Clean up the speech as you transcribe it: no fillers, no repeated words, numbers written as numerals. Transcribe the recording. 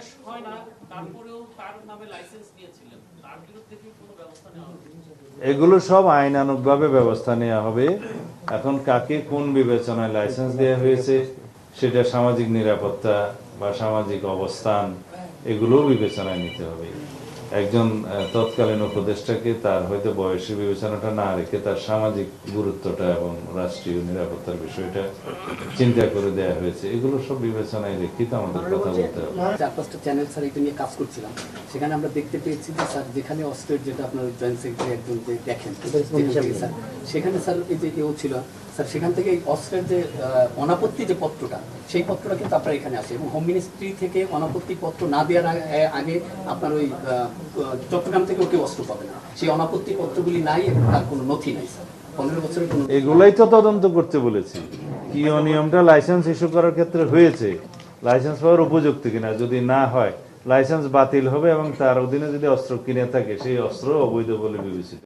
বয়স হয় না, তারপরেও তার নামে লাইসেন্স নিয়েছিলেন, তার বিরুদ্ধে কি কোনো ব্যবস্থা নেওয়া হবে? এগুলো সব আইনানুগভাবে ব্যবস্থা নেওয়া হবে। এখন কাকে কোন বিবেচনায় লাইসেন্স দেওয়া হয়েছে সেটা সামাজিক নিরাপত্তা বা সামাজিক অবস্থান এগুলোও বিবেচনায় নিতে হবে। একজন তৎকালীন উপদেষ্টাকে তার হয়তো বয়সের বিবেচনাটা না রেখে তার সামাজিক গুরুত্বটা এবং রাষ্ট্রীয় নিরাপত্তার বিষয়টা চিন্তা করে দেওয়া হয়েছে। এগুলো সব বিবেচনায় রেখেই তো আমাদের কথা বলতে হবে। 4-5টা চ্যানেল স্যার এটা নিয়ে কাজ করছিলাম, সেখানে আমরা দেখতে পেয়েছি যে স্যার যেখানে অস্ট্রেট যেটা আপনার জয়েন্ট সেক্রেটারি একজন যে দেখেন স্যার, সেখানে স্যার এই যে এও ছিল স্যার, সেখান থেকে অস্ট্রেট যে অনাপত্তি যে পত্রটা, সেই পত্রটা কিন্তু আপনার এখানে আসে এবং হোম মিনিস্ট্রি থেকে অনাপত্তি পত্র না দেওয়ার আগে আপনার ওই চট্টগ্রাম থেকে কেউ অস্ত্র পাবে না। সেই অনাপত্তি পত্রগুলি নাই এবং তার কোনো নথি নাই স্যার। 15 বছরের কোনো এগুলাই তো তদন্ত করতে বলেছি, কি অনিয়মটা লাইসেন্স ইস্যু করার ক্ষেত্রে হয়েছে, লাইসেন্স পাওয়ার উপযুক্ত কিনা। যদি না হয় লাইসেন্স বাতিল হবে এবং তার অধীনে যদি অস্ত্র কিনে থাকে সেই অস্ত্র অবৈধ বলে বিবেচিত।